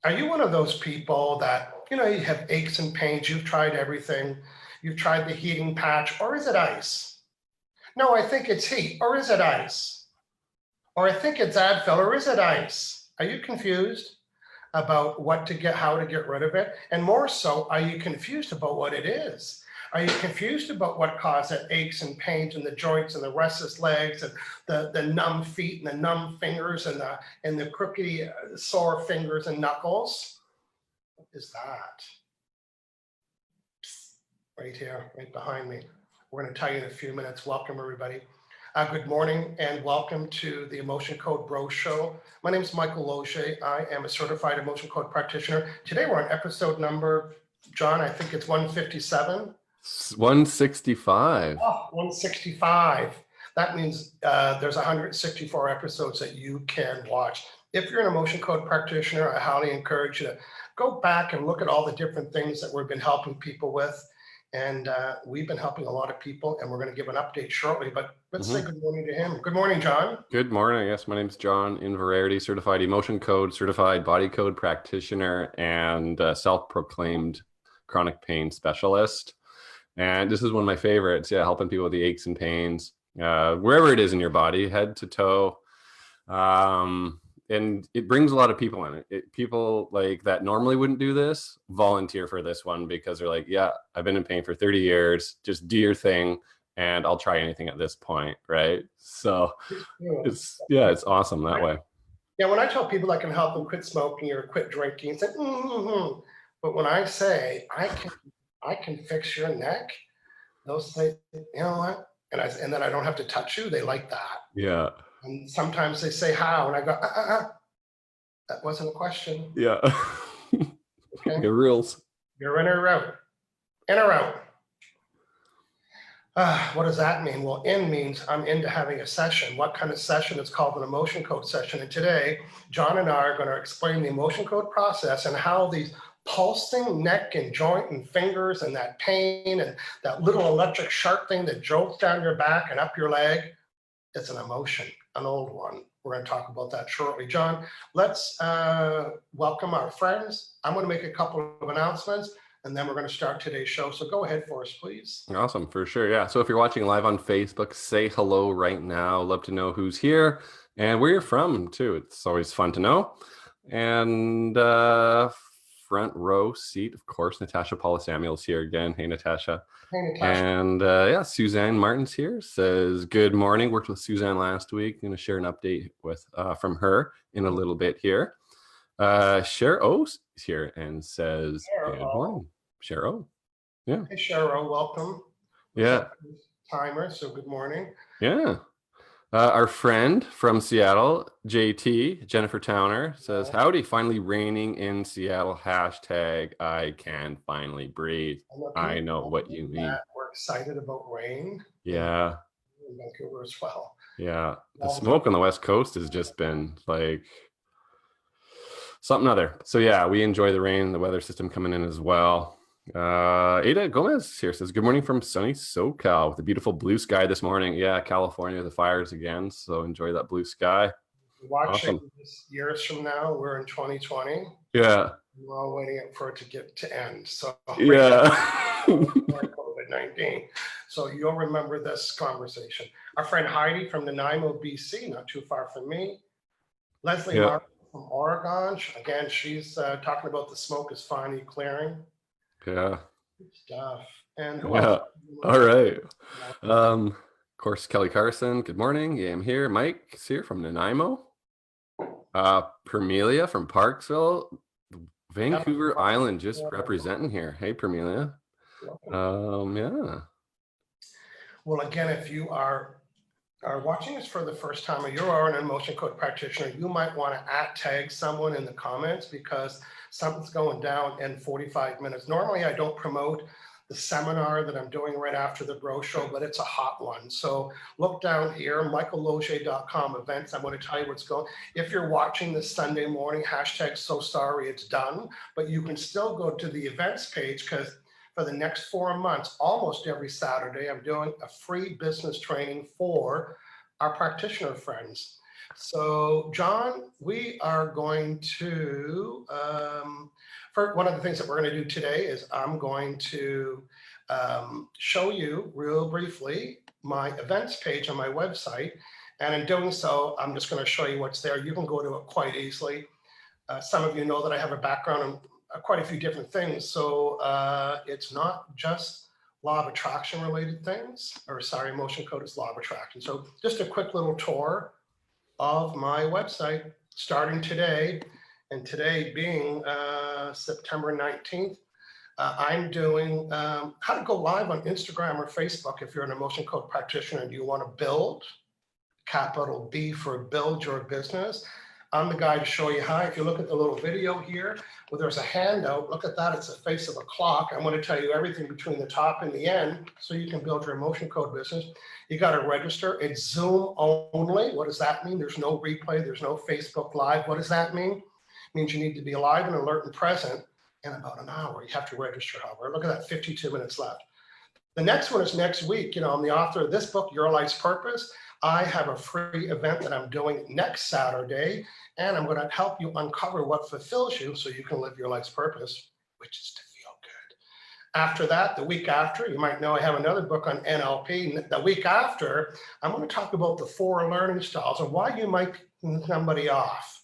Are you one of those people that, you have aches and pains, you've tried everything, you've tried the heating patch, or is it ice? No, I think it's heat, or is it ice? Or I think it's Advil, or is it ice? Are you confused about how to get rid of it? And more so, are you confused about what it is? Are you confused about what caused that aches and pains in the joints and the restless legs and the numb feet and the numb fingers and the crookedy sore fingers and knuckles? What is that? Right here, right behind me. We're going to tell you in a few minutes. Welcome, everybody. Good morning and welcome to the Emotion Code Bro Show. My name is Michael Loge. I am a certified emotion code practitioner. Today we're on episode number, John, I think it's 157. 165. Oh, 165. That means there's 164 episodes that you can watch. If you're an emotion code practitioner, I highly encourage you to go back and look at all the different things that we've been helping people with. And we've been helping a lot of people, and we're going to give an update shortly. But let's say good morning to him. Good morning, John. Good morning. Yes, my name is John Inverarity, certified emotion code, certified body code practitioner, and self-proclaimed chronic pain specialist. And this is one of my favorites. Yeah, helping people with the aches and pains, wherever it is in your body, head to toe. And it brings a lot of people in it. People like that normally wouldn't do this volunteer for this one because they're like, yeah, I've been in pain for 30 years. Just do your thing. And I'll try anything at this point. Right. So it's awesome that way. Yeah. When I tell people I can help them quit smoking or quit drinking, it's like, but when I say I can fix your neck, they'll say, you know what? And then I don't have to touch you. They like that. Yeah. And sometimes they say how, and I go, that wasn't a question. Yeah. Okay. Your rules. You're in or out. In or out. What does that mean? Well, in means I'm into having a session. What kind of session? It's called an emotion code session. And today, John and I are going to explain the emotion code process and how these pulsing neck and joint and fingers and that pain and that little electric sharp thing that jolts down your back and up your leg, it's an emotion, an old one. We're going to talk about that shortly. John, let's welcome our friends. I'm going to make a couple of announcements, and then we're going to start today's show. So go ahead for us, please. Awesome, for sure. Yeah. So if you're watching live on Facebook, say hello right now. Love to know who's here and where you're from, too. It's always fun to know. And front row seat, of course, Natasha Paula Samuel's here again. Hey, Natasha. Hey, Natasha. And Suzanne Martin's here, says good morning. Worked with Suzanne last week. Going to share an update with from her in a little bit here. Cher O is here and says good morning. Cher O. Yeah. Hey, Cher O, welcome. Yeah. Timer, so good morning. Yeah. Our friend from Seattle, JT, Jennifer Towner, says, howdy, finally raining in Seattle. Hashtag I can finally breathe. I know what you mean. We're excited about rain. Yeah. In Vancouver as well. Yeah. The smoke on the West Coast has just been like something other. So yeah, we enjoy the rain, the weather system coming in as well. Ada Gomez here says, good morning from sunny SoCal with a beautiful blue sky this morning. Yeah, California, the fires again. So enjoy that blue sky. Watching this years from now, we're in 2020. Yeah. We're all waiting for it to get to end. So yeah. COVID-19. So you'll remember this conversation. Our friend Heidi from Nanaimo, BC, not too far from me. Leslie Mark from Oregon. Again, she's talking about the smoke is finally clearing. Yeah. Good stuff. And all right. Of course, Kelly Carson. Good morning. Yeah, I'm here. Mike is here from Nanaimo. Permelia from Parksville, Vancouver Island, just representing here. Hey, Permelia. Yeah. Well, again, if you are watching this for the first time, or you are an emotion code practitioner, you might want to tag someone in the comments because something's going down in 45 minutes. Normally, I don't promote the seminar that I'm doing right after the Bro Show, but it's a hot one. So look down here, michaelloge.com events. I'm going to tell you what's going. If you're watching this Sunday morning, hashtag so sorry it's done, but you can still go to the events page because for the next 4 months, almost every Saturday, I'm doing a free business training for our practitioner friends. So, John, we are going to, for one of the things that we're going to do today is I'm going to show you real briefly my events page on my website. And in doing so, I'm just going to show you what's there. You can go to it quite easily. Some of you know that I have a background in quite a few different things. So it's not just law of attraction related things, or sorry, motion code is law of attraction. So just a quick little tour of my website starting today, and today being September 19th. I'm doing how to go live on Instagram or Facebook if you're an emotion code practitioner and you want to build, capital B for build your business. I'm the guy to show you how. If you look at the little video here, where there's a handout, look at that, it's the face of a clock. I'm going to tell you everything between the top and the end so you can build your emotion code business. You got to register. It's Zoom only. What does that mean? There's no replay. There's no Facebook Live. What does that mean? It means you need to be alive and alert and present in about an hour. You have to register, however. Look at that, 52 minutes left. The next one is next week. You know, I'm the author of this book, Your Life's Purpose. I have a free event that I'm doing next Saturday, and I'm going to help you uncover what fulfills you so you can live your life's purpose, which is to feel good. After that, the week after, you might know I have another book on NLP. The week after, I'm going to talk about the 4 learning styles and why you might piss somebody off.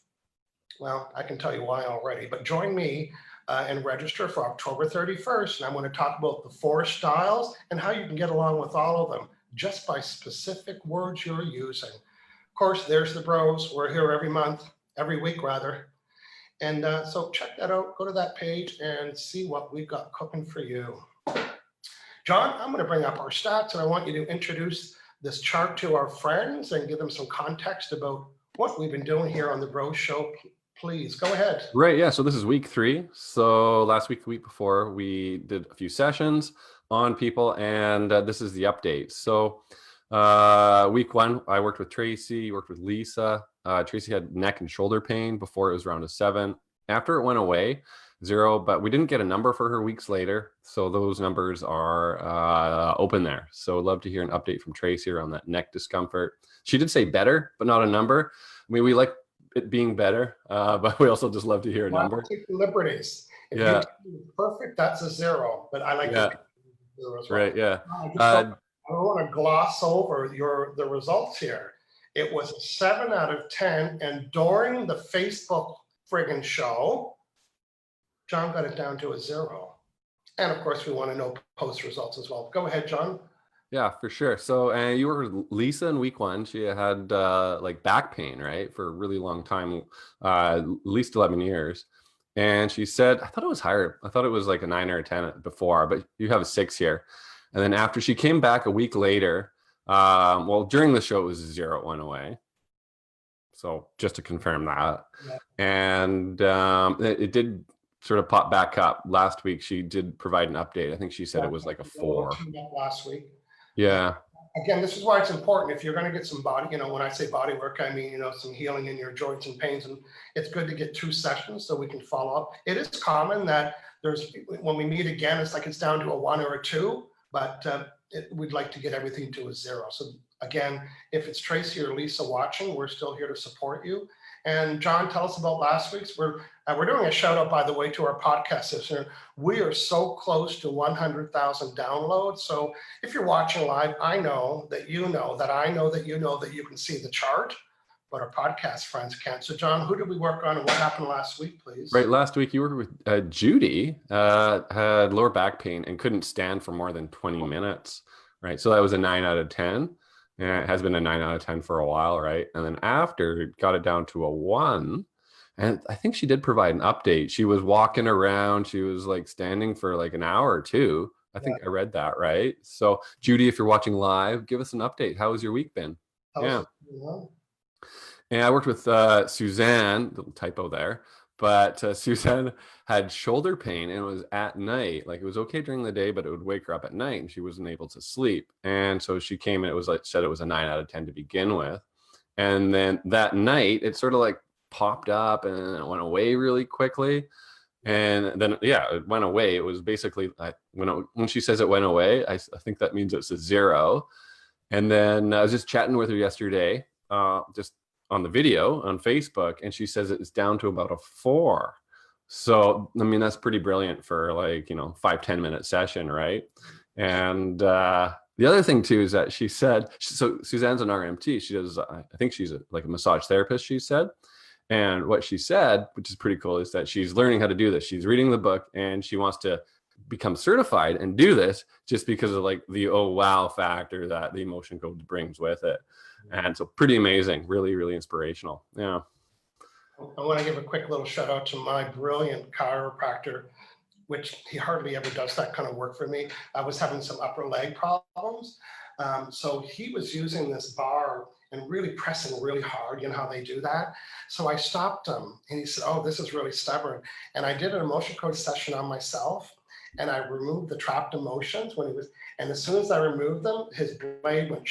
Well, I can tell you why already, but join me and register for October 31st. And I'm going to talk about the 4 styles and how you can get along with all of them just by specific words you're using. Of course, there's the bros. We're here every week rather. And so check that out. Go to that page and see what we've got cooking for you. John, I'm going to bring up our stats, and I want you to introduce this chart to our friends and give them some context about what we've been doing here on the Bros Show. Please go ahead. Right. Yeah. So this is week 3. So last week, the week before, we did a few sessions on people, and this is the update. So week 1, I worked with Tracy, worked with Lisa. Tracy had neck and shoulder pain before it was around a 7. After it went away, 0, but we didn't get a number for her weeks later. So those numbers are open there. So I'd love to hear an update from Tracy around that neck discomfort. She did say better, but not a number. I mean, we like it being better, but we also just love to hear a number. Take the liberties. If you do perfect, that's a 0, but I like to 0 as well. Right, yeah. I don't want to gloss over the results here. It was a 7 out of 10, and during the Facebook friggin' show, John got it down to a 0. And of course, we want to know post results as well. Go ahead, John. Yeah, for sure. So, and you worked with Lisa in week 1. She had like back pain, right, for a really long time, at least 11 years. And she said, I thought it was higher. I thought it was like a 9 or a 10 before, but you have a 6 here. And then after she came back a week later, well, during the show, it was a 0, it went away. So just to confirm that. Yeah. And it did sort of pop back up last week. She did provide an update. I think she said it was like a 4. Last week. Yeah. Again, this is why it's important. If you're going to get some body, you know, when I say body work, I mean, you know, some healing in your joints and pains, and it's good to get 2 sessions so we can follow up. It is common that when we meet again, it's like it's down to a 1 or a 2, but we'd like to get everything to a 0. So again, if it's Tracy or Lisa watching, we're still here to support you. And John, tell us about last week's. We're doing a shout out, by the way, to our podcast listener. We are so close to 100,000 downloads. So if you're watching live, I know that you know that I know that you know that you can see the chart, but our podcast friends can't. So John, who did we work on and what happened last week, please? Right, last week you were with Judy, had lower back pain and couldn't stand for more than 20 minutes, right? So that was a 9 out of 10. Yeah, it has been a 9 out of 10 for a while, right? And then after, it got it down to a 1. And I think she did provide an update. She was walking around. She was like standing for like an hour or 2. I think I read that, right? So Judy, if you're watching live, give us an update. How has your week been? Yeah. And I worked with Suzanne, little typo there, but Suzanne had shoulder pain and it was at night. Like it was okay during the day, but it would wake her up at night and she wasn't able to sleep. And so she came and it was like, said it was a 9 out of 10 to begin with. And then that night it sort of like popped up and it went away really quickly. And then, yeah, it went away. It was basically when she says it went away, I think that means it's a 0. And then I was just chatting with her yesterday, just on the video on Facebook, and she says it's down to about a 4. So, I mean, that's pretty brilliant for like, 5-10 minute session, right? And the other thing too is that she said, so Suzanne's an RMT. She does, I think she's like a massage therapist, she said. And what she said, which is pretty cool, is that she's learning how to do this. She's reading the book and she wants to become certified and do this just because of like the oh wow factor that the emotion code brings with it. And so pretty amazing, really, really inspirational. Yeah. I want to give a quick little shout out to my brilliant chiropractor, which he hardly ever does that kind of work for me. I was having some upper leg problems. So he was using this bar and really pressing really hard, you know how they do that? So I stopped him and he said, oh, this is really stubborn. And I did an emotion code session on myself and I removed the trapped emotions when he was, and as soon as I removed them, his blade went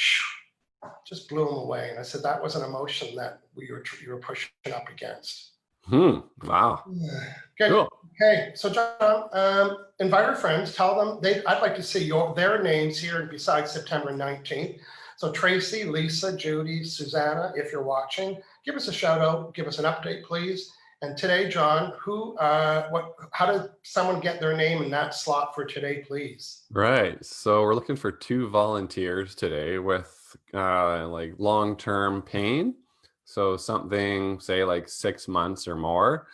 just blew him away. And I said, that was an emotion that you were pushing up against. Wow. Good. Cool. Okay, so John, invite our friends, tell them I'd like to see their names here besides September 19th. So Tracy, Lisa, Judy, Susanna, if you're watching, give us a shout out, give us an update, please. And today, John, how did someone get their name in that slot for today, please? Right. So we're looking for 2 volunteers today with like long-term pain. So something, say like 6 months or more.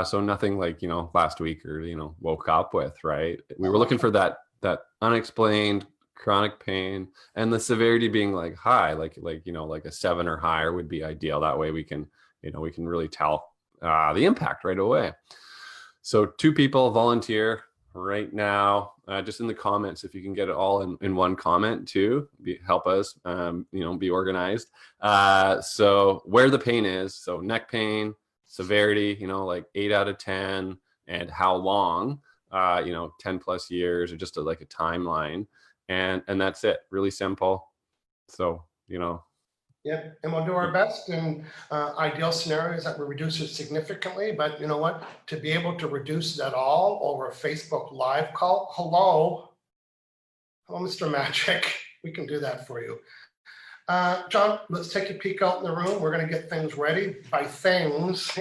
So nothing like, last week or, woke up with, right? We were looking for that unexplained chronic pain and the severity being like high, like a 7 or higher would be ideal. That way we can really tell the impact right away. So 2 people volunteer right now, just in the comments, if you can get it all in one comment too, help us, be organized. So where the pain is, so neck pain, severity, like 8 out of 10, and how long, 10 plus years, or just like a timeline. And that's it, really simple. So, Yeah, and we'll do our best. And ideal scenario is that we reduce it significantly, but you know what? To be able to reduce it at all over a Facebook live call, hello, Mr. Magic, we can do that for you. John, let's take a peek out in the room. We're going to get things ready. By things,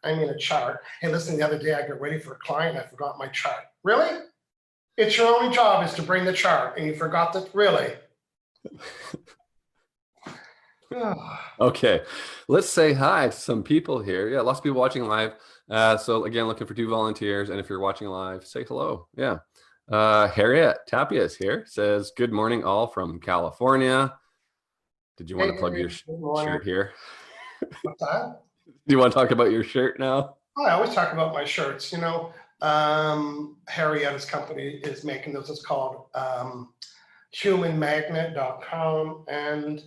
I mean a chart. Hey, listen, the other day I got ready for a client. I forgot my chart. Really? It's your only job is to bring the chart, and you forgot that? Really? Okay, let's say hi to some people here. Yeah, lots of people watching live. So again, looking for 2 volunteers, and if you're watching live, say hello. Yeah. Harriet Tapia is here, says good morning all from California. Did you want to plug your shirt here? What's that? Do you want to talk about your shirt now? Oh, I always talk about my shirts. Harrietta's company is making those. It's called humanmagnet.com. And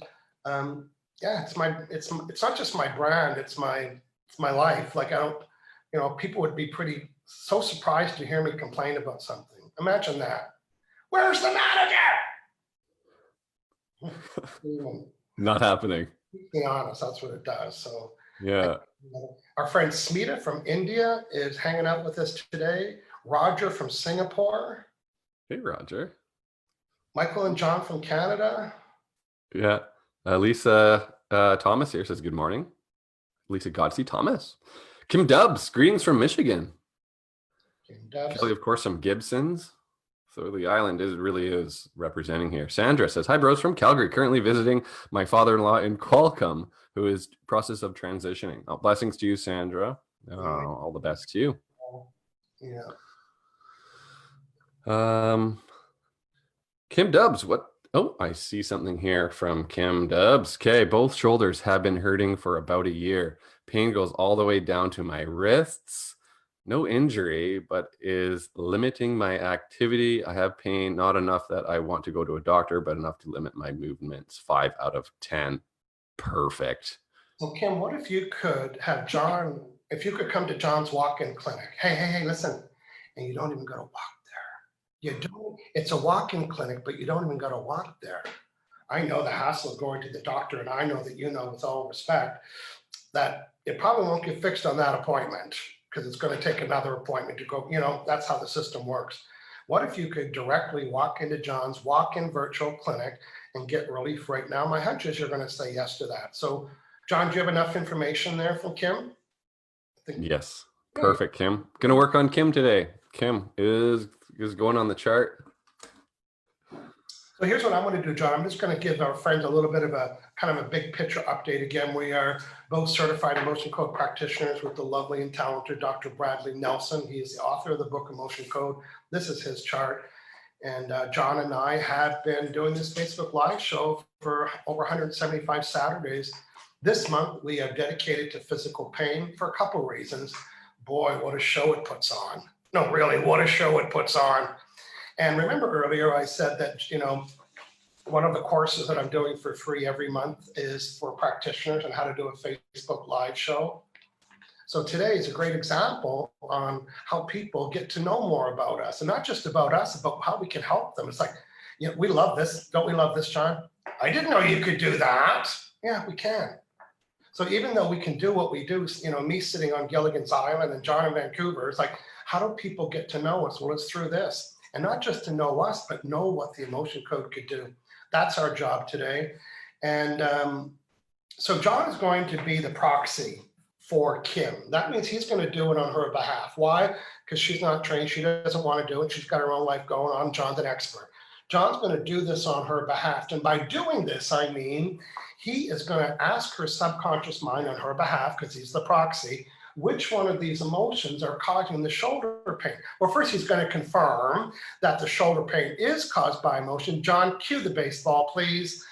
yeah, it's not just my brand, it's my life. Like people would be so surprised to hear me complain about something. Imagine that. Where's the manager? Not happening. To be honest, that's what it does. So yeah. Our friend Smita from India is hanging out with us today. Roger from Singapore. Hey, Roger. Michael and John from Canada. Yeah. Lisa Thomas here says good morning. Lisa Godsey Thomas. Kim Dubs, greetings from Michigan. Kim Dubs. Kelly, of course, some Gibsons. So the island really is representing here. Sandra says, hi, bros, from Calgary. Currently visiting my father-in-law in Qualcomm, who is process of transitioning. Oh, blessings to you, Sandra. All the best to you. Yeah. Kim Dubs, what? Oh, I see something here from Kim Dubs. Okay, both shoulders have been hurting for about a year. Pain goes all the way down to my wrists. No injury, but is limiting my activity. I have pain, not enough that I want to go to a doctor, but enough to limit my movements. 5 out of 10. Perfect. So Kim, what if you could have John, if you could come to John's walk-in clinic? Hey, listen, and you don't even go to walk there. It's a walk-in clinic, but you don't even go to walk there. I know the hassle of going to the doctor, and I know that with all respect, that it probably won't get fixed on that appointment, because it's going to take another appointment to go, that's how the system works. What if you could directly walk into John's walk-in virtual clinic and get relief right now? My hunch is you're going to say yes to that. So John, do you have enough information there from Kim? Yes. Perfect, Kim. Gonna work on Kim today. Kim is going on the chart. So here's what I'm going to do, John. I'm just going to give our friends a little bit of a kind of a big picture update. Again, we are both certified emotion code practitioners with the lovely and talented Dr. Bradley Nelson. He is the author of the book Emotion Code. This is his chart. And John and I have been doing this Facebook Live show for over 175 Saturdays. This month, we are dedicated to physical pain for a couple of reasons. Boy, what a show it puts on. No, really, what a show it puts on. And remember earlier I said that, you know, one of the courses that I'm doing for free every month is for practitioners on how to do a Facebook Live show. So today is a great example on how people get to know more about us, and not just about us, but how we can help them. It's like, you know, we love this. Don't we love this, John? I didn't know you could do that. Yeah, we can. So even though we can do what we do, you know, me sitting on Gilligan's Island and John in Vancouver, it's like, how do people get to know us? Well, it's through this. And not just to know us, but know what the emotion code could do. That's our job today. And so John is going to be the proxy for Kim. That means he's going to do it on her behalf. Why? Because she's not trained. She doesn't want to do it. She's got her own life going on. John's an expert. John's going to do this on her behalf. And by doing this, I mean, he is going to ask her subconscious mind on her behalf, because he's the proxy, which one of these emotions are causing the shoulder pain. Well, first he's going to confirm that the shoulder pain is caused by emotion. John, cue the baseball, please.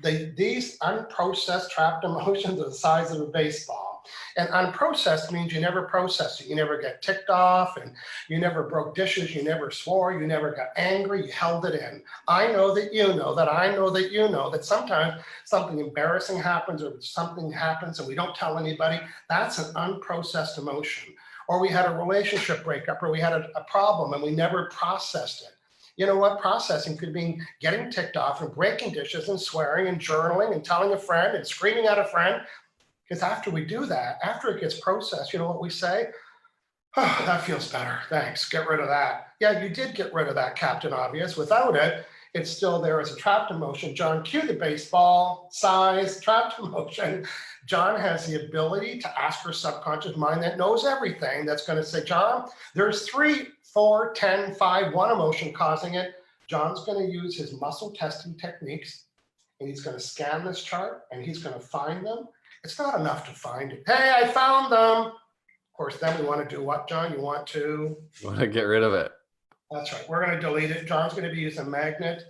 These unprocessed trapped emotions are the size of a baseball. And unprocessed means you never processed it. You never get ticked off, and you never broke dishes. You never swore. You never got angry. You held it in. I know that you know that I know that you know that sometimes something embarrassing happens, or something happens and we don't tell anybody. That's an unprocessed emotion. Or we had a relationship breakup, or we had a problem and we never processed it. You know what? Processing could mean getting ticked off and breaking dishes and swearing and journaling and telling a friend and screaming at a friend. Because after we do that, after it gets processed, you know what we say? Oh, that feels better. Thanks. Get rid of that. Yeah, you did get rid of that, Captain Obvious. Without it, it's still there as a trapped emotion. John, cue the baseball, size, trapped emotion. John has the ability to ask her subconscious mind that knows everything, that's going to say, John, there's 3, 4, 10, 5, 1 emotion causing it. John's going to use his muscle testing techniques, and he's going to scan this chart, and he's going to find them. It's not enough to find it. Hey, I found them. Of course, then we want to do what, John? You want to get rid of it. That's right. We're going to delete it. John's going to be using a magnet.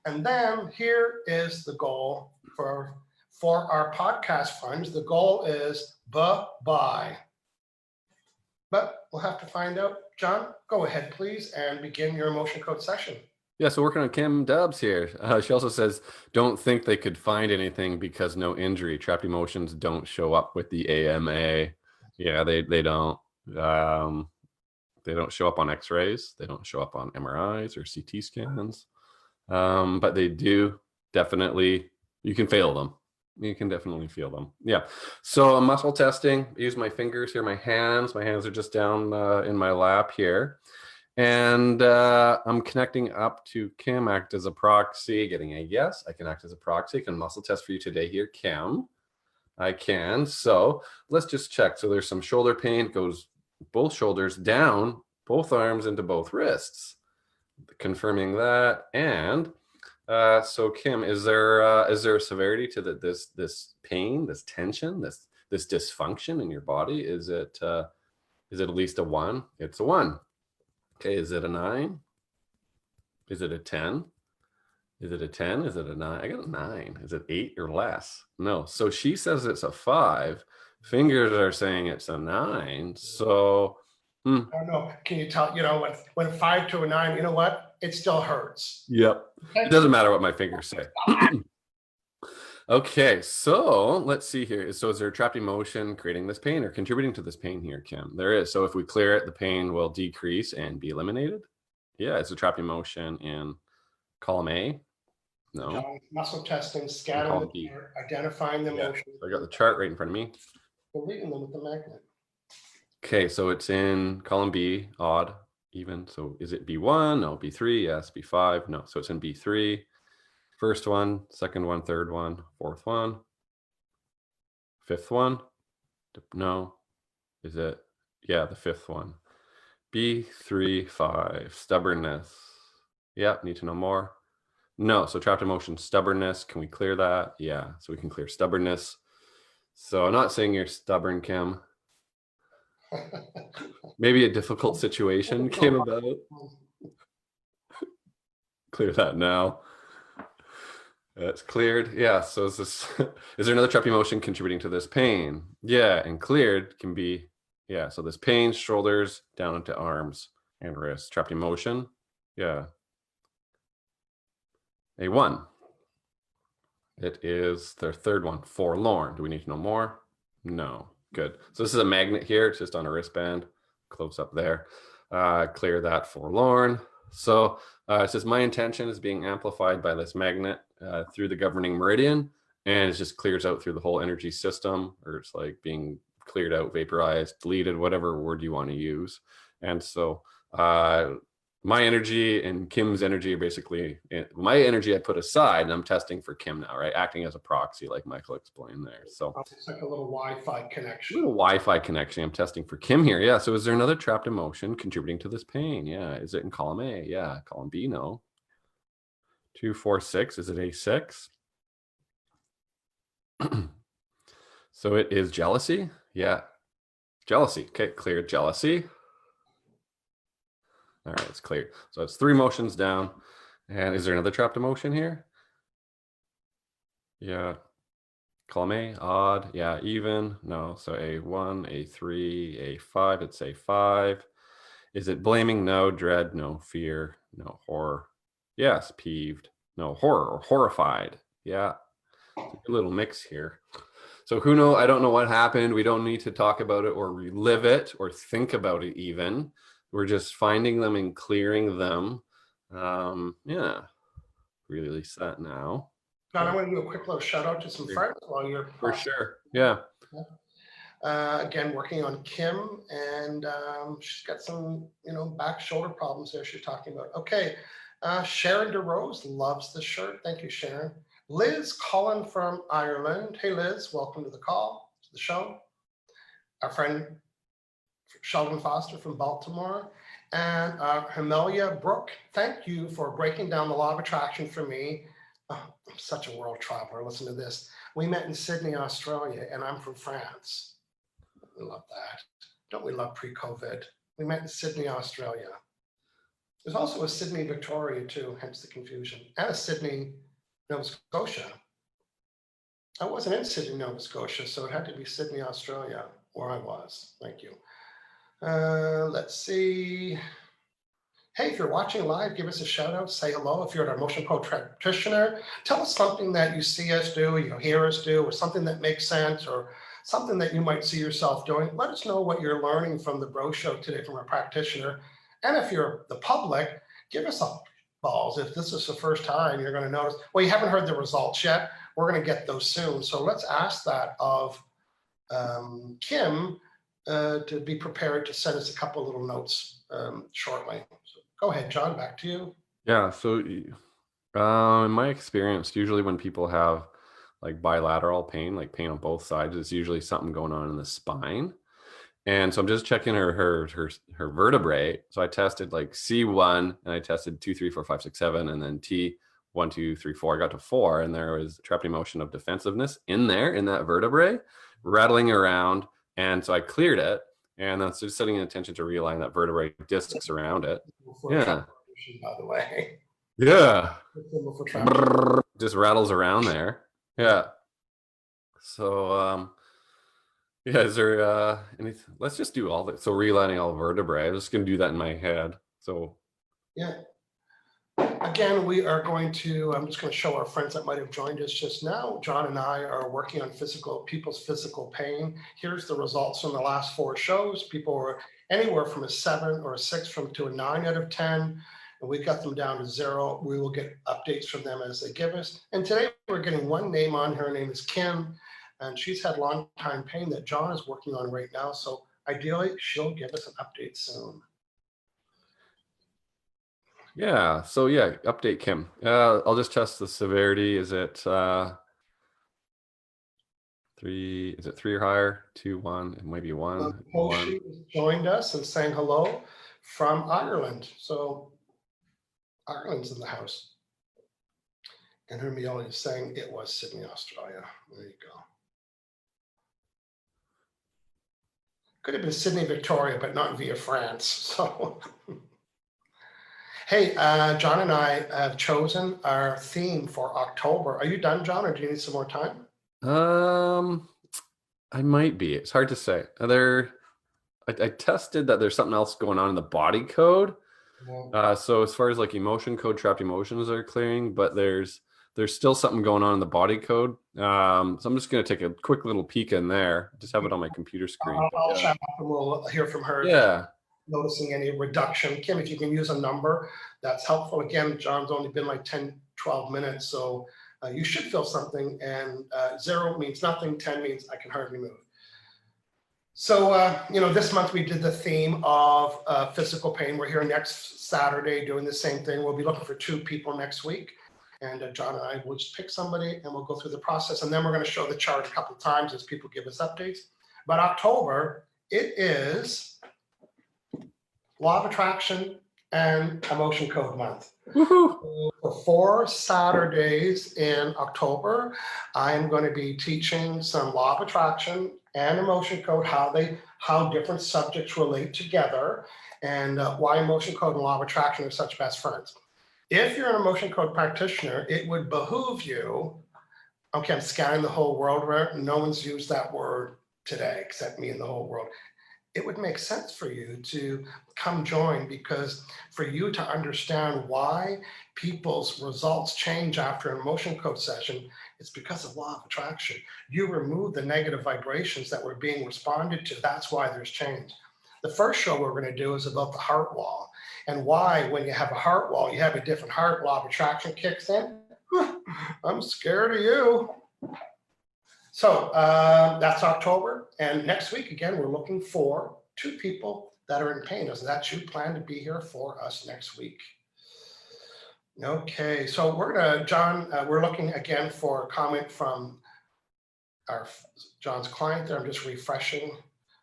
And then here is the goal for our podcast funds. The goal is bye-bye. But we'll have to find out. John, go ahead, please, and begin your emotion code session. Yeah, so working on Kim Dubs here. She also says, don't think they could find anything because no injury. Trapped emotions don't show up with the AMA. Yeah, they don't. They don't show up on X-rays. They don't show up on MRIs or CT scans. But they do definitely, you can feel them. You can definitely feel them. Yeah. So muscle testing, use my fingers here, my hands. My hands are just down in my lap here. And I'm connecting up to Kim, act as a proxy, getting a yes. I can act as a proxy. I can muscle test for you today here, Kim. I can. So let's just check. So there's some shoulder pain, goes both shoulders down, both arms into both wrists. Confirming that. And so Kim, is there a severity to this pain, this tension, this dysfunction in your body? Is it at least a 1? It's a 1. Okay, is it a 9? Is it a 10? Is it a 10? Is it a 9? I got a 9. Is it 8 or less? No. So she says it's a 5. Fingers are saying it's a 9. So, I don't know. Can you tell, you know, when 5 to a 9, you know what? It still hurts. Yep. It doesn't matter what my fingers say. Okay, so let's see here. So is there a trapped emotion creating this pain or contributing to this pain here, Kim? There is. So if we clear it, the pain will decrease and be eliminated. Yeah, it's a trapped emotion in column A. No. John, muscle testing, scanning the chart, identifying the emotion. So I got the chart right in front of me. We're reading them with the magnet. Okay, so it's in column B, odd, even. So is it B1? No. B3? Yes. B5? No. So it's in B3. First one, second one, third one, fourth one, Fifth one? No. Is it? Yeah, the fifth one. B3-5, stubbornness. Yeah, need to know more. No, so trapped emotion, stubbornness. Can we clear that? Yeah, so we can clear stubbornness. So I'm not saying you're stubborn, Kim. Maybe a difficult situation came about. Clear that now. It's cleared. Yeah. So is this is there another trapped emotion contributing to this pain? Yeah, and cleared can be, yeah. So this pain, shoulders down into arms and wrists. Trapped emotion. Yeah. A1. It is their third one. Forlorn. Do we need to know more? No. Good. So this is a magnet here. It's just on a wristband. Close up there. Clear that forlorn. So it says my intention is being amplified by this magnet through the governing meridian, and it just clears out through the whole energy system, or it's like being cleared out, vaporized, deleted, whatever word you want to use. And so my energy and Kim's energy are basically, my energy I put aside, and I'm testing for Kim now, right? Acting as a proxy, like Michael explained there. So it's like a little Wi-Fi connection. Little Wi-Fi connection. I'm testing for Kim here. Yeah. So is there another trapped emotion contributing to this pain? Yeah. Is it in column A? Yeah. Column B? No. 2, 4, 6. Is it A6? So it is jealousy. Yeah. Jealousy. Okay. Cleared jealousy. All right. It's cleared. So it's 3 emotions down. And is there another trapped emotion here? Yeah. Column A, odd. Yeah, even. No. So A1, A3, A5. It's A5. Is it blaming? No. Dread? No. Fear? No. Horror? Yes. Peeved? No. Horror or horrified? Yeah. It's a little mix here. So who knows? I don't know what happened. We don't need to talk about it or relive it or think about it even. We're just finding them and clearing them. Yeah. Really set now. John, I want to do a quick little shout out to some friends while you're for sure. Yeah. Again, working on Kim, and she's got some, back shoulder problems there she's talking about. Okay. Sharon DeRose loves the shirt. Thank you, Sharon. Liz Cullen from Ireland. Hey, Liz, welcome to the call, to the show. Our friend Sheldon Foster from Baltimore. And Hemelia Brooke, thank you for breaking down the law of attraction for me. Oh, I'm such a world traveler. Listen to this. We met in Sydney, Australia, and I'm from France. We love that. Don't we love pre-COVID? We met in Sydney, Australia. There's also a Sydney, Victoria, too, hence the confusion, and a Sydney, Nova Scotia. I wasn't in Sydney, Nova Scotia, so it had to be Sydney, Australia, where I was. Thank you. Let's see. Hey, if you're watching live, give us a shout out, say hello. If you're an Emotion Pro practitioner, tell us something that you see us do, you hear us do, or something that makes sense, or something that you might see yourself doing. Let us know what you're learning from the Bro Show today from a practitioner. And if you're the public, give us some balls. If this is the first time, you're going to notice, well, you haven't heard the results yet. We're going to get those soon. So let's ask that of Kim to be prepared to send us a couple of little notes shortly. So go ahead, John, back to you. Yeah. So in my experience, usually when people have like bilateral pain, like pain on both sides, it's usually something going on in the spine. And so I'm just checking her vertebrae. So I tested like C1 and I tested 2, 3, 4, 5, 6, 7, and then T1, 2, 3, 4. I got to 4, and there was trapped emotion of defensiveness in there in that vertebrae, rattling around. And so I cleared it, and that's just setting attention to realign that vertebrae discs around it. Yeah. By the way. Yeah. Just rattles around there. Yeah. So yeah, is there anything? Let's just do all that. So realigning all vertebrae. I'm just gonna do that in my head. So yeah. Again, we are going to, I'm just going to show our friends that might have joined us just now. John and I are working on people's physical pain. Here's the results from the last 4 shows. People were anywhere from a 7 or a 6 to a 9 out of 10. And we got them down to 0. We will get updates from them as they give us. And today we're getting one name on. Her name is Kim, and she's had long time pain that John is working on right now. So ideally, she'll give us an update soon. yeah, so yeah, update Kim. I'll just test the severity. Is it 3, is it 3 or higher? 2, 1, it might be 1. 1. Hoshi has joined us and saying hello from Ireland. So Ireland's in the house. And Hermione is saying it was Sydney, Australia. There you go. Could have been Sydney, Victoria, but not via France. So, hey, John and I have chosen our theme for October. Are you done, John, or do you need some more time? I might be. It's hard to say. I tested that there's something else going on in the body code. So as far as like emotion code, trapped emotions are clearing, but there's still something going on in the body code. So I'm just going to take a quick little peek in there. Just have it on my computer screen. I'll chat up and we'll hear from her. Yeah. Noticing any reduction. Kim, if you can use a number, that's helpful. Again, John's only been like 10, 12 minutes, so you should feel something, and 0 means nothing, 10 means I can hardly move. So, this month we did the theme of physical pain. We're here next Saturday doing the same thing. We'll be looking for 2 people next week. And John and I will just pick somebody and we'll go through the process. And then we're going to show the chart a couple of times as people give us updates. But October, it is Law of Attraction and Emotion Code Month. Woohoo! For 4 Saturdays in October, I'm going to be teaching some Law of Attraction and Emotion Code, how different subjects relate together, and why Emotion Code and Law of Attraction are such best friends. If you're an Emotion Code practitioner, it would behoove you, okay, I'm scanning the whole world, right? No one's used that word today except me in the whole world. It would make sense for you to come join, because for you to understand why people's results change after an emotion code session, it's because of law of attraction. You remove the negative vibrations that were being responded to. That's why there's change. The first show we're going to do is about the heart wall, and why when you have a heart wall, you have a different heart, law of attraction kicks in. I'm scared of you. So that's October. And next week, again, we're looking for 2 people that are in pain. Is that you plan to be here for us next week? Okay, so we're going to, John, we're looking again for a comment from John's client there. I'm just refreshing.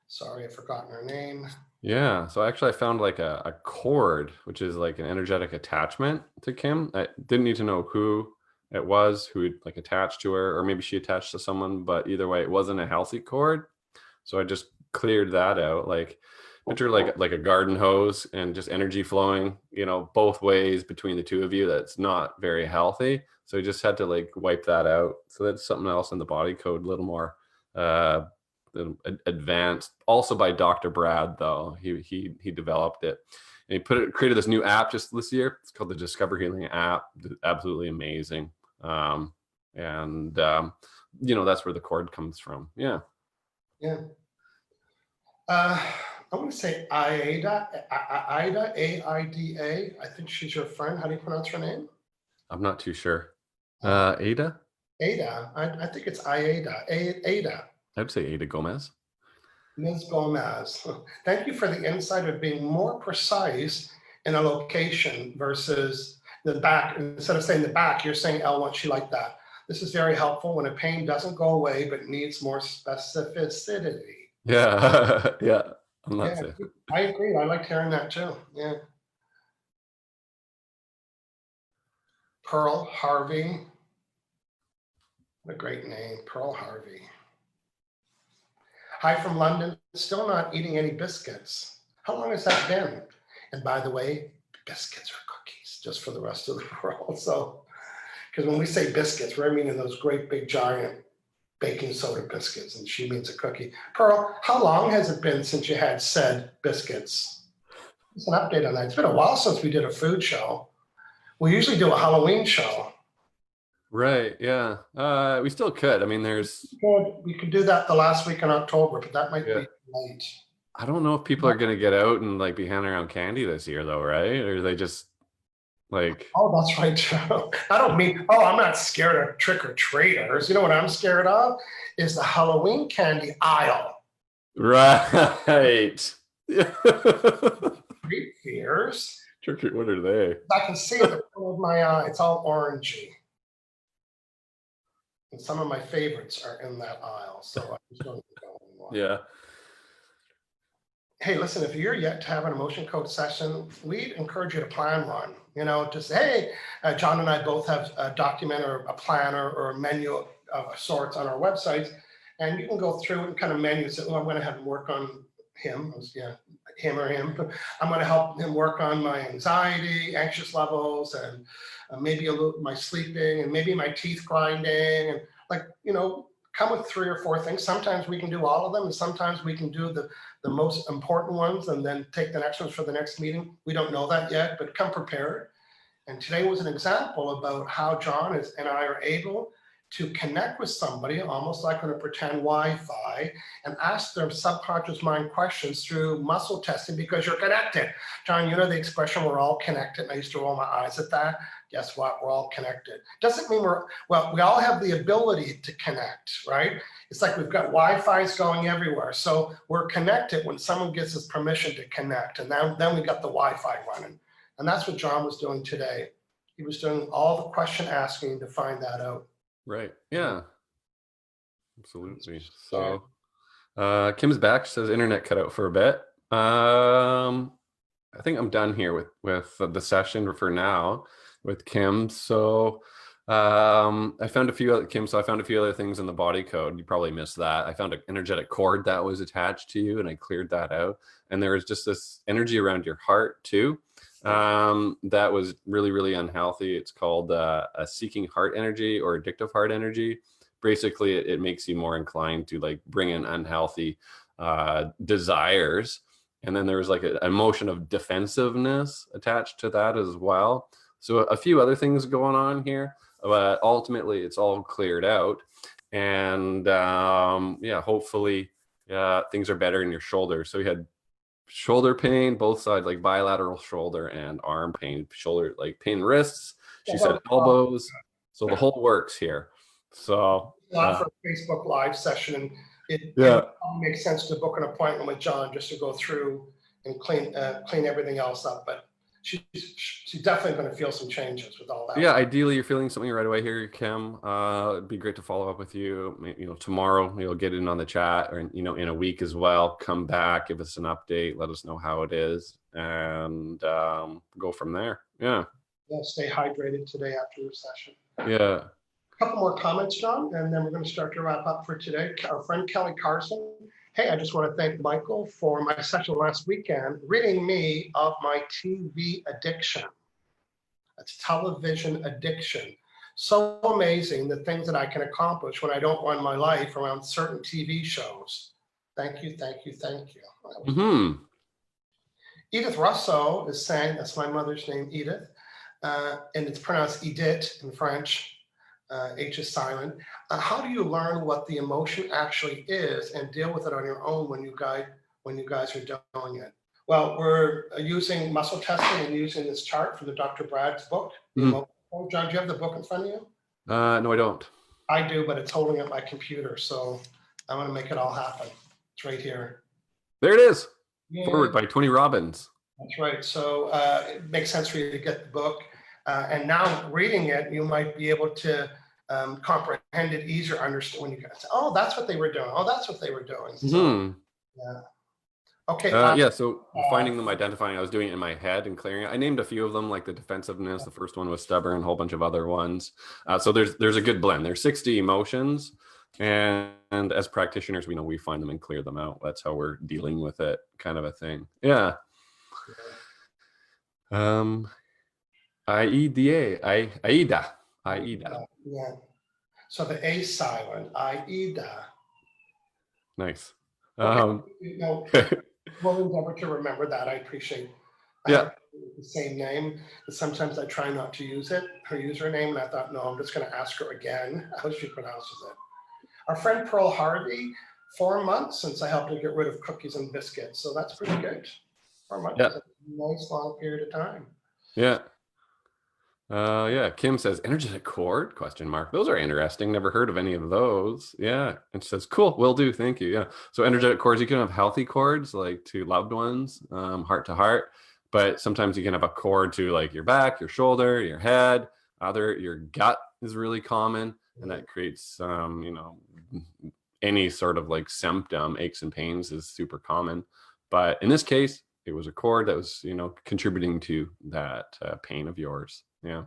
Sorry, I've forgotten her name. Yeah, so actually I found like a cord, which is like an energetic attachment to Kim. I didn't need to know who it was, who had like attached to her, or maybe she attached to someone, but either way, it wasn't a healthy cord. So I just cleared that out. Like picture like a garden hose and just energy flowing, both ways between the 2 of you. That's not very healthy. So you just had to like wipe that out. So that's something else in the body code, a little more advanced, also by Dr. Brad, though. He developed it, and he created this new app just this year. It's called the Discover Healing app. Absolutely amazing. That's where the cord comes from. Yeah. I want to say Aida, Aida. I think she's your friend. How do you pronounce her name? I'm not too sure. Ada? Ada. I think it's Aida. Ada. I'd say Ada Gomez. Ms. Gomez. Thank you for the insight of being more precise in a location versus the back. Instead of saying the back, you're saying L1. She liked that. This is very helpful when a pain doesn't go away but needs more specificity. Yeah. Yeah. I'm not saying. I agree. I liked hearing that too. Yeah. Pearl Harvey. What a great name, Pearl Harvey. Hi from London. Still not eating any biscuits. How long has that been? And by the way, biscuits are cookies, just for the rest of the world. So, because when we say biscuits, we're meaning those great big giant baking soda biscuits, and she means a cookie. Pearl, how long has it been since you had said biscuits? It's an update on that. It's been a while since we did a food show. We usually do a Halloween show. Right. Yeah. We still could. I mean, we could do that the last week in October, but that might be late. I don't know if people are gonna get out and like be handing around candy this year, though, right? Or they just like. Oh, that's right, Joe. I don't mean. Oh, I'm not scared of trick or treaters. You know what I'm scared of is the Halloween candy aisle. Right. Great fears. What are they? I can see it with my eye. It's all orangey. And some of my favorites are in that aisle. So I just don't go anymore. Yeah. Hey, listen, if you're yet to have an emotion code session, we'd encourage you to plan one. Just hey, John and I both have a document or a planner or a menu of sorts on our websites, and you can go through and kind of menu say, oh, I'm going to have him work on him. Him or him. I'm going to help him work on my anxiety, anxious levels, and maybe a little my sleeping, and maybe my teeth grinding, and come with 3 or 4 things. Sometimes we can do all of them, and sometimes we can do the most important ones and then take the next ones for the next meeting. We don't know that yet, but come prepared. And today was an example about how John and I are able to connect with somebody, almost like on a pretend Wi-Fi, and ask their subconscious mind questions through muscle testing because you're connected. John, you know the expression, we're all connected. And I used to roll my eyes at that. Guess what? We're all connected. Doesn't mean we all have the ability to connect, right? It's like we've got Wi-Fi's going everywhere. So we're connected when someone gives us permission to connect. And then we got the Wi-Fi running. And that's what John was doing today. He was doing all the question asking to find that out. Right. Yeah. Absolutely. So Kim's back. She says internet cut out for a bit. I think I'm done here with the session for now with Kim. So I found a few other things in the body code. You probably missed that. I found an energetic cord that was attached to you, and I cleared that out. And there was just this energy around your heart too. That was really, really unhealthy. It's called a seeking heart energy or addictive heart energy. Basically, it makes you more inclined to like bring in unhealthy desires. And then there was like an emotion of defensive-ness attached to that as well. So a few other things going on here, but ultimately it's all cleared out. And hopefully things are better in your shoulder. So you had shoulder pain, both sides, like bilateral shoulder and arm pain, shoulder, like pain wrists. She said elbows. So the whole works here. So for a Facebook Live session, and it makes sense to book an appointment with John just to go through and clean everything else up. But she's definitely going to feel some changes with all that. Yeah, ideally you're feeling something right away here, Kim. It'd be great to follow up with you. Tomorrow you'll get in on the chat, or in a week as well. Come back, give us an update, let us know how it is, and go from there. Yeah. Stay hydrated today after your session. Yeah. A couple more comments, John, and then we're going to start to wrap up for today. Our friend Kelly Carson. Hey, I just want to thank Michael for my session last weekend, ridding me of my TV addiction. That's television addiction. So amazing the things that I can accomplish when I don't run my life around certain TV shows. Thank you, thank you, thank you. Mm-hmm. Edith Russo is saying, that's my mother's name, Edith, and it's pronounced Edith in French. H is silent. How do you learn what the emotion actually is and deal with it on your own when you guys are doing it? Well, we're using muscle testing and using this chart from the Dr. Brad's book. Mm-hmm. John, do you have the book in front of you? No, I don't. I do, but it's holding up my computer, so I want to make it all happen. It's right here. There it is. Yeah. Forward by Tony Robbins. That's right. So it makes sense for you to get the book. And now reading it, you might be able to comprehend it easier, understand when you guys say, oh, that's what they were doing. Oh, that's what they were doing. So, mm-hmm. Yeah. Okay. So finding them, identifying, I was doing it in my head and clearing it. I named a few of them, like the defensiveness. The first one was stubborn, a whole bunch of other ones. So there's a good blend. There's 60 emotions. And as practitioners, we find them and clear them out. That's how we're dealing with it, kind of a thing. Yeah. Aida. Yeah. So the A silent, Aida. Nice. We'll endeavor to remember that. I appreciate. I have the same name, but sometimes I try not to use it, her username, and I thought, no, I'm just going to ask her again how she pronounces it. Our friend Pearl Harvey, 4 months since I helped her get rid of cookies and biscuits, so that's pretty good. 4 months is a nice long period of time. Yeah. Kim says energetic cord ? Those are interesting. Never heard of any of those. Yeah. And she says, cool, will do. Thank you. Yeah. So energetic cords, you can have healthy cords like to loved ones, heart to heart, but sometimes you can have a cord to like your back, your shoulder, your head, your gut is really common. and that creates, any sort of like symptom, aches and pains is super common. But in this case, it was a cord that was, contributing to that pain of yours. Yeah.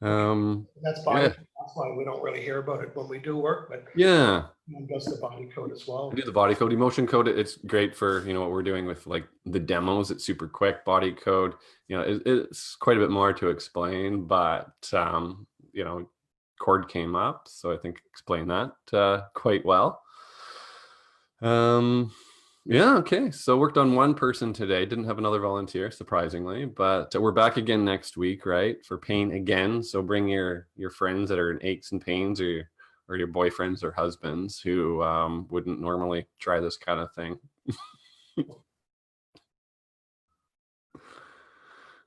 That's body. Yeah. That's why we don't really hear about it when we do work, but Yeah. does the body code as well. I do the body code, emotion code. It's great for, what we're doing with like the demos. It's super quick. Body code, it's quite a bit more to explain, but, chord came up. So I think explain that quite well. Yeah, okay. So worked on one person today. Didn't have another volunteer, surprisingly, but we're back again next week, right? For pain again. So bring your friends that are in aches and pains, or your boyfriends or husbands who wouldn't normally try this kind of thing.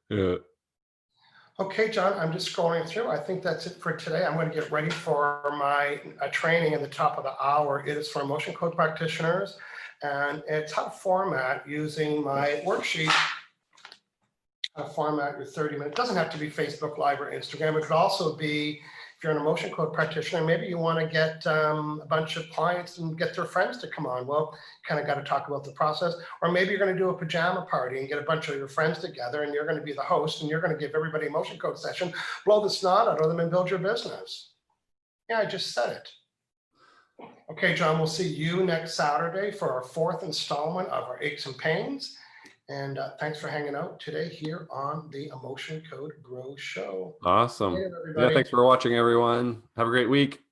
Yeah. Okay, John, I'm just scrolling through. I think that's it for today. I'm going to get ready for my training at the top of the hour. It is for emotion code practitioners, and it's how to format using my worksheet. How to format your 30-minute. It doesn't have to be Facebook Live or Instagram. It could also be, if you're an emotion code practitioner, maybe you want to get a bunch of clients and get their friends to come on. Well, kind of got to talk about the process. Or maybe you're going to do a pajama party and get a bunch of your friends together, and you're going to be the host, and you're going to give everybody a emotion code session, blow the snot out of them, and build your business. Yeah, I just said it. Okay, John, we'll see you next Saturday for our 4th installment of our Aches and Pains. And thanks for hanging out today here on the Emotion Code Grow Show. Awesome. Hey, yeah, thanks for watching, everyone. Have a great week.